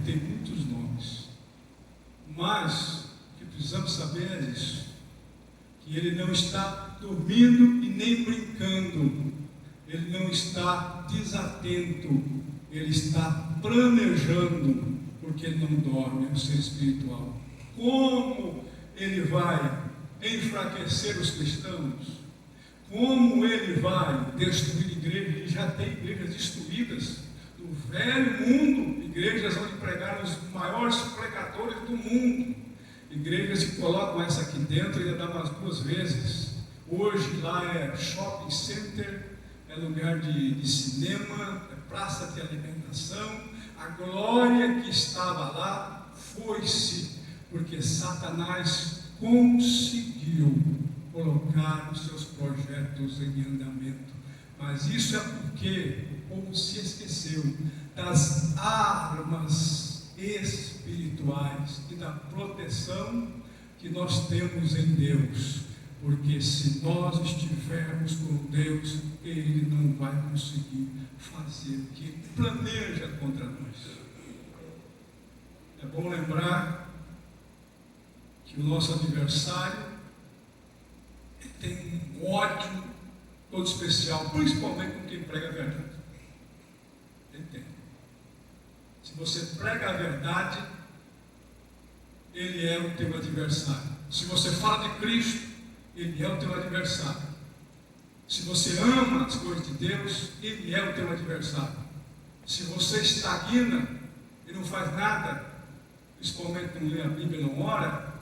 tem muitos nomes. Mas o que precisamos saber é isso, que ele não está dormindo e nem brincando, ele não está desatento, ele está planejando, porque ele não dorme, é um ser espiritual. Como ele vai enfraquecer os cristãos? Como ele vai destruir igrejas? Ele já tem igrejas destruídas no velho mundo, igrejas onde pregaram os maiores pregadores do mundo, igrejas que colocam essa aqui dentro e ainda dá umas 2 vezes. Hoje lá é shopping center, é lugar de cinema, é praça de alimentação. A glória que estava lá foi-se, porque Satanás conseguiu colocar os seus projetos em andamento. Mas isso é porque o povo se esqueceu das armas espirituais e da proteção que nós temos em Deus. Porque se nós estivermos com Deus, Ele não vai conseguir fazer o que Ele planeja contra nós. É bom lembrar que o nosso adversário tem um ódio todo especial, principalmente com quem prega a verdade. Ele tem. Se você prega a verdade, ele é o teu adversário. Se você fala de Cristo, ele é o teu adversário. Se você ama as coisas de Deus, ele é o teu adversário. Se você estagna e não faz nada, principalmente não lê a Bíblia, não ora,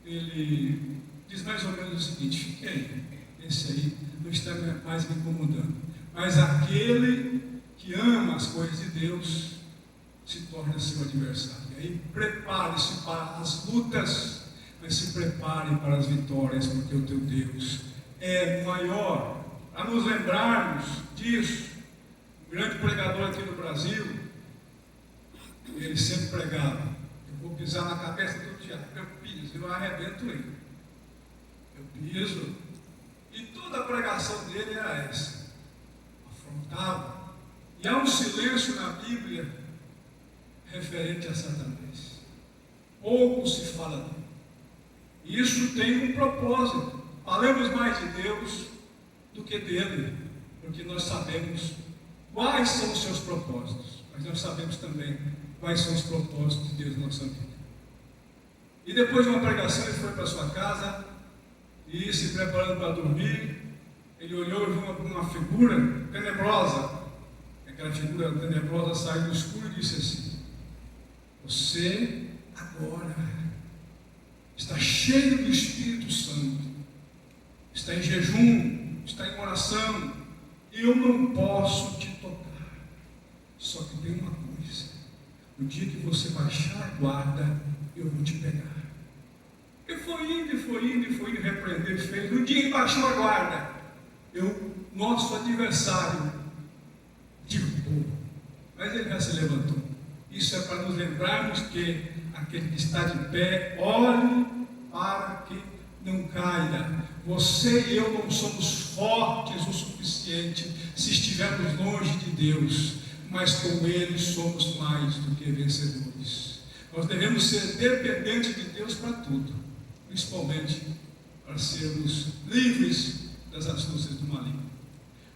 ele diz mais ou menos o seguinte: fiquei, esse aí não está mais me incomodando. Mas aquele que ama as coisas de Deus se torna seu adversário. E aí prepare-se para as lutas, mas se prepare para as vitórias, porque o teu Deus é maior. Para nos lembrarmos disso, um grande pregador aqui no Brasil, ele sempre pregava: eu vou pisar na cabeça do diabo, eu piso, eu arrebento ele. Eu piso. E toda a pregação dele era essa, afrontava. E há um silêncio na Bíblia referente a Satanás. Pouco se fala dele. E isso tem um propósito. Falemos mais de Deus do que dele, porque nós sabemos quais são os seus propósitos, mas nós sabemos também quais são os propósitos de Deus na nossa vida. E depois de uma pregação, ele foi para sua casa e, se preparando para dormir, ele olhou e viu uma figura tenebrosa. Aquela figura tenebrosa saiu do escuro e disse assim: você agora está cheio do Espírito Santo, está em jejum, está em oração, eu não posso te tocar. Só que tem uma coisa: no dia que você baixar a guarda, eu vou te pegar. E foi indo, repreender, fez. No dia que baixou a guarda, nosso adversário derrubou, mas ele já se levantou. Isso é para nos lembrarmos que aquele que está de pé, olhe para que não caia. Você e eu não somos fortes o suficiente se estivermos longe de Deus, mas com Ele somos mais do que vencedores. Nós devemos ser dependentes de Deus para tudo, principalmente para sermos livres das astúcias do maligno.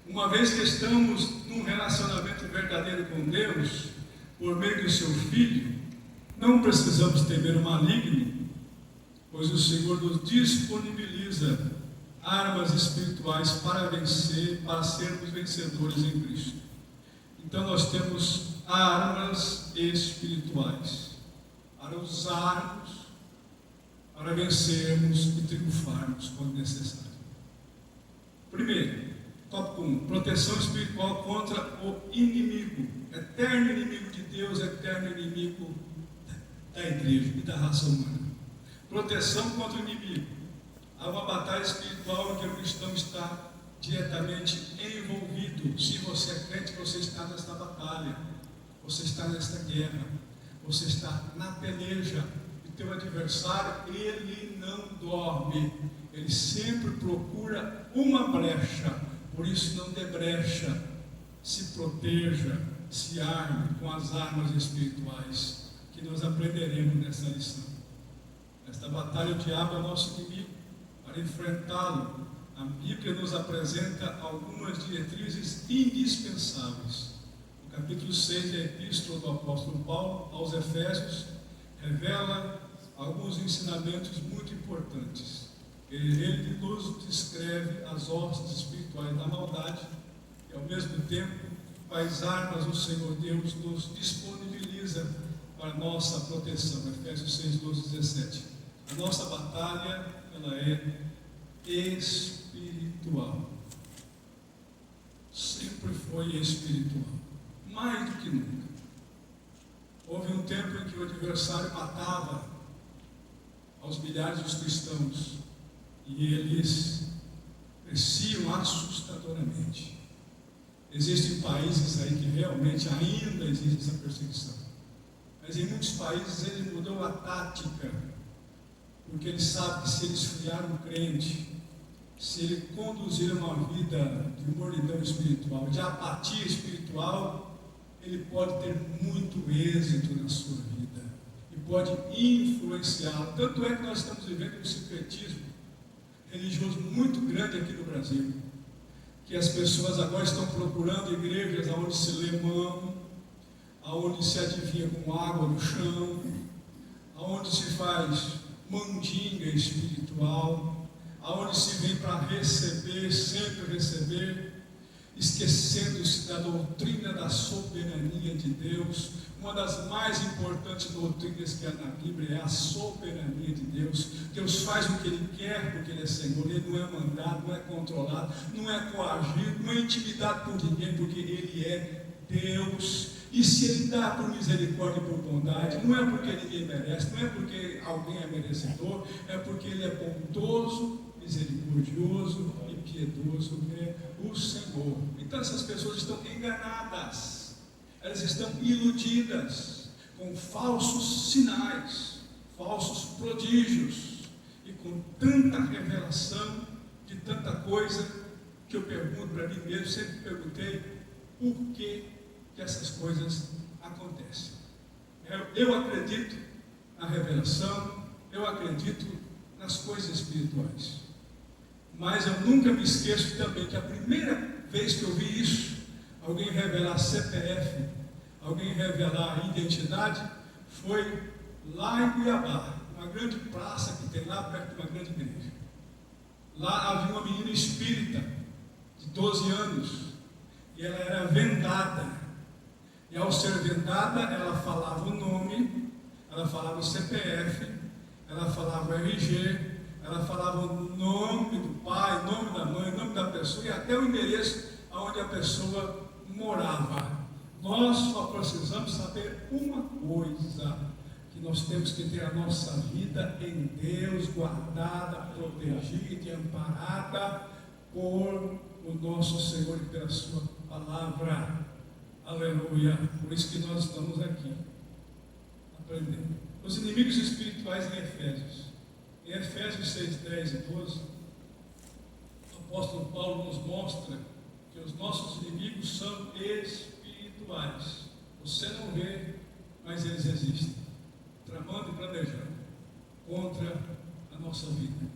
Uma vez que estamos num relacionamento verdadeiro com Deus, por meio do seu Filho, não precisamos temer o maligno, pois o Senhor nos disponibiliza armas espirituais para vencer, para sermos vencedores em Cristo. Então nós temos armas espirituais para usarmos, para vencermos e triunfarmos quando necessário. Primeiro, tópico 1, proteção espiritual contra o inimigo, eterno inimigo de Deus, eterno inimigo da igreja e da raça humana. Proteção contra o inimigo. Há uma batalha espiritual em que o cristão está diretamente envolvido. Se você é crente, você está nesta batalha, você está nesta guerra, você está na peleja. E teu adversário, ele não dorme, ele sempre procura uma brecha. Por isso, não dê brecha, se proteja, se arme com as armas espirituais que nós aprenderemos nessa lição. Nesta batalha, o diabo é nosso inimigo. Para enfrentá-lo, a Bíblia nos apresenta algumas diretrizes indispensáveis. O capítulo 6 da Epístola do apóstolo Paulo aos Efésios revela alguns ensinamentos muito importantes. Ele nos descreve as hostes espirituais da maldade e, ao mesmo tempo, quais armas o Senhor Deus nos disponibiliza para nossa proteção. Efésios 6, 12, 17. A nossa batalha, ela é espiritual. Sempre foi espiritual. Mais do que nunca. Houve um tempo em que o adversário matava aos milhares dos cristãos e eles cresciam assustadoramente. Existem países aí que realmente ainda existe essa perseguição, mas em muitos países ele mudou a tática, porque ele sabe que se ele esfriar um crente, se ele conduzir uma vida de mornidão espiritual, de apatia espiritual, ele pode ter muito êxito na sua vida e pode influenciá-lo. Tanto é que nós estamos vivendo um sincretismo religioso muito grande aqui no Brasil, que as pessoas agora estão procurando igrejas onde se lê mão, onde se adivinha com água no chão, onde se faz mandinga espiritual, onde se vem para receber, sempre receber, esquecendo-se da doutrina da soberania de Deus. Uma das mais importantes doutrinas que há na Bíblia é a soberania de Deus. Deus faz o que Ele quer porque Ele é Senhor. Ele não é mandado, não é controlado, não é coagido, não é intimidado por ninguém, porque Ele é Deus. E se Ele dá por misericórdia e por bondade, não é porque ninguém merece, não é porque alguém é merecedor, é porque Ele é bondoso, misericordioso e piedoso, é o Senhor. Então essas pessoas estão enganadas, elas estão iludidas com falsos sinais, falsos prodígios e com tanta revelação de tanta coisa que eu pergunto para mim mesmo, sempre perguntei por que essas coisas acontecem. Eu acredito na revelação, eu acredito nas coisas espirituais, mas eu nunca me esqueço também que a primeira vez que eu vi isso, alguém revelar CPF, alguém revelar a identidade, foi lá em Cuiabá, uma grande praça que tem lá perto de uma grande igreja. Lá havia uma menina espírita de 12 anos e ela era vendada. E ao ser vendada, ela falava o nome, ela falava o CPF, ela falava o RG, ela falava o nome do pai, o nome da mãe, o nome da pessoa e até o endereço onde a pessoa morava. Nós só precisamos saber uma coisa, que nós temos que ter a nossa vida em Deus, guardada, protegida e amparada por o nosso Senhor e pela sua palavra. Aleluia. Por isso que nós estamos aqui aprendendo. Os inimigos espirituais em Efésios. Em Efésios 6, 10 e 12, o apóstolo Paulo nos mostra que os nossos inimigos são espirituais. Você não vê, mas eles existem, tramando e planejando contra a nossa vida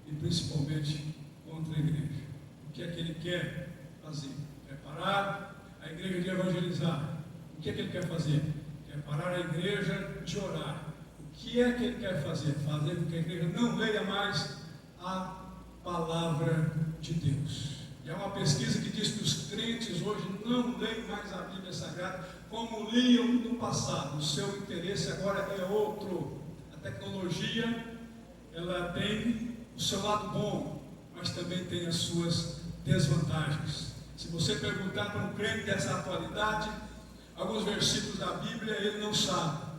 e principalmente contra a igreja. O que é que ele quer fazer? Preparar a igreja de evangelizar. O que é que ele quer fazer? Quer parar a igreja de orar. O que é que ele quer fazer? Fazer com que a igreja não leia mais a palavra de Deus. E há uma pesquisa que diz que os crentes hoje não leem mais a Bíblia Sagrada como liam no passado. O seu interesse agora é outro. A tecnologia, ela tem o seu lado bom, mas também tem as suas desvantagens. Se você perguntar para um crente dessa atualidade, alguns versículos da Bíblia, ele não sabe.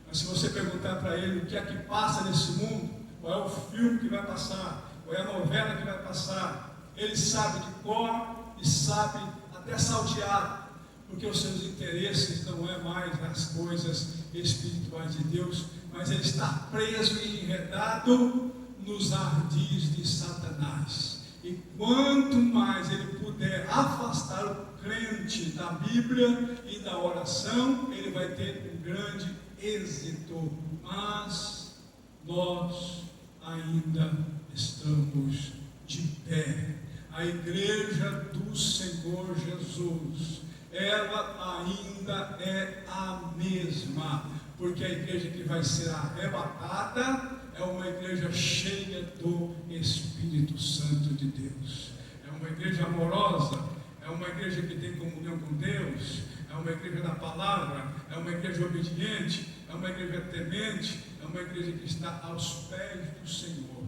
Mas se você perguntar para ele o que é que passa nesse mundo, qual é o filme que vai passar, qual é a novela que vai passar, ele sabe de cor e sabe até saltear, porque os seus interesses não é mais nas coisas espirituais de Deus, mas ele está preso e enredado nos ardis de Satanás. E quanto mais ele puder afastar o crente da Bíblia e da oração, ele vai ter um grande êxito. Mas nós ainda estamos de pé. A igreja do Senhor Jesus, ela ainda é a mesma, porque a igreja que vai ser arrebatada é uma igreja cheia do Espírito Santo de Deus. É uma igreja amorosa, é uma igreja que tem comunhão com Deus, é uma igreja da palavra, é uma igreja obediente, é uma igreja temente, é uma igreja que está aos pés do Senhor.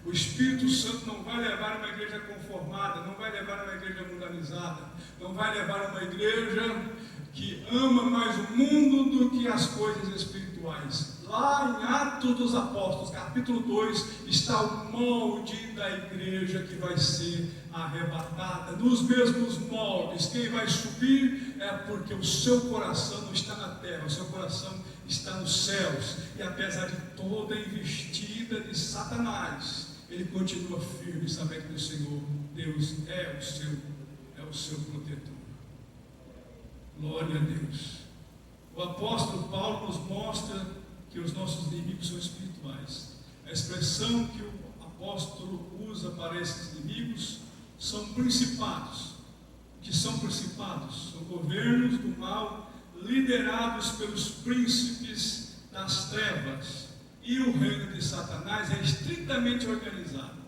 O Espírito Santo não vai levar uma igreja conformada, não vai levar uma igreja mundanizada, não vai levar uma igreja que ama mais o mundo do que as coisas espirituais. Lá em Atos dos Apóstolos, capítulo 2, está o molde da igreja que vai ser arrebatada. Nos mesmos moldes, quem vai subir é porque o seu coração não está na terra, o seu coração está nos céus. E apesar de toda a investida de Satanás, ele continua firme, sabendo que o Senhor, Deus, é o seu protetor. Glória a Deus. O apóstolo Paulo nos mostra que os nossos inimigos são espirituais. A expressão que o apóstolo usa para esses inimigos são principados. O que são principados? São governos do mal liderados pelos príncipes das trevas. E o reino de Satanás é estritamente organizado.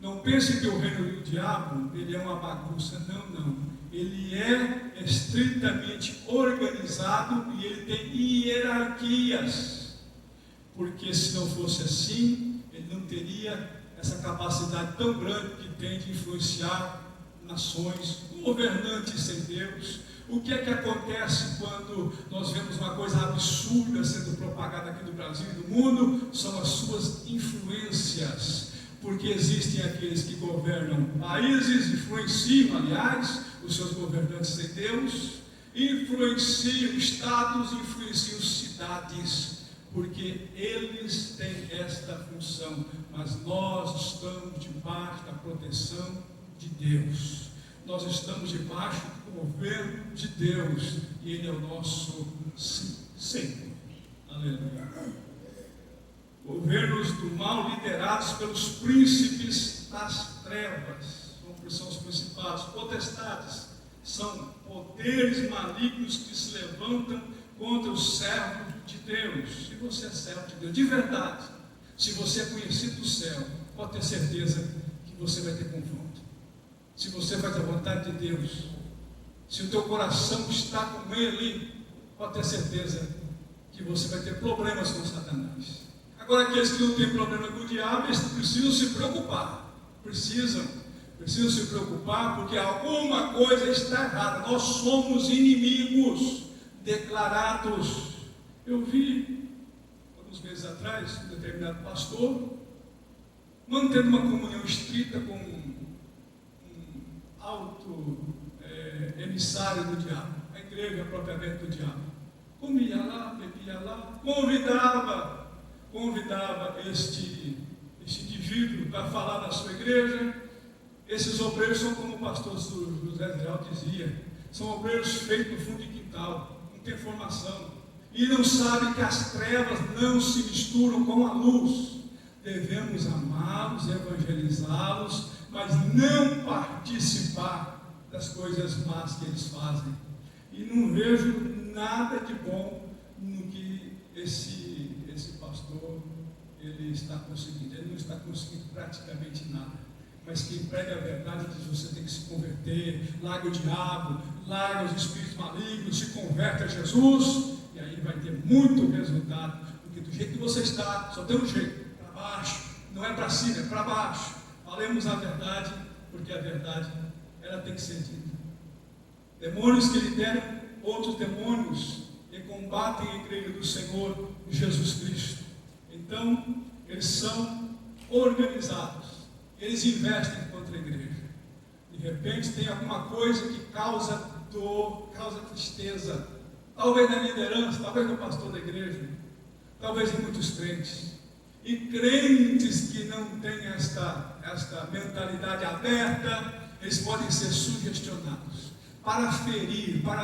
Não pense que o reino do diabo ele é uma bagunça. Não. Ele é estritamente organizado e ele tem hierarquias. Porque se não fosse assim, ele não teria essa capacidade tão grande que tem de influenciar nações, governantes sem Deus. O que é que acontece quando nós vemos uma coisa absurda sendo propagada aqui no Brasil e no mundo? São as suas influências, porque existem aqueles que governam países, influenciam, aliás, os seus governantes sem Deus, influenciam estados, influenciam cidades, porque eles têm esta função, mas nós estamos debaixo da proteção de Deus. Nós estamos debaixo do governo de Deus e Ele é o nosso Senhor. Aleluia. Governos do mal liderados pelos príncipes das trevas, são os principados, potestades, são poderes malignos que se levantam contra os servos de Deus. Se você é servo de Deus, de verdade, se você é conhecido do céu, pode ter certeza que você vai ter confronto. Se você faz a vontade de Deus, se o teu coração está com Ele, pode ter certeza que você vai ter problemas com Satanás. Agora, aqueles que não têm problema com o diabo, eles precisam se preocupar. Precisam se preocupar porque alguma coisa está errada. Nós somos inimigos declarados. Eu vi, alguns meses atrás, um determinado pastor mantendo uma comunhão estrita com um alto emissário do diabo, a igreja propriamente do diabo. Comia lá, bebia lá, convidava este indivíduo para falar da sua igreja. Esses obreiros são como o pastor José Israel dizia, são obreiros feitos no fundo de quintal, não tem formação, e não sabem que as trevas não se misturam com a luz. Devemos amá-los, evangelizá-los, mas não participar das coisas más que eles fazem. E não vejo nada de bom no que esse pastor ele está conseguindo. Ele não está conseguindo praticamente nada. Mas quem prega a verdade diz: você tem que se converter, larga o diabo, larga os espíritos malignos, se converte a Jesus, e aí vai ter muito resultado. Porque do jeito que você está, só tem um jeito: para baixo. Não é para cima, é para baixo. Falemos a verdade, porque a verdade ela tem que ser dita. Demônios que lideram outros demônios e combatem a igreja do Senhor Jesus Cristo. Então, eles são organizados, eles investem contra a igreja. De repente tem alguma coisa que causa dor, causa tristeza, talvez na liderança, talvez no pastor da igreja, talvez em muitos crentes. E crentes que não têm esta mentalidade aberta, eles podem ser sugestionados para ferir, para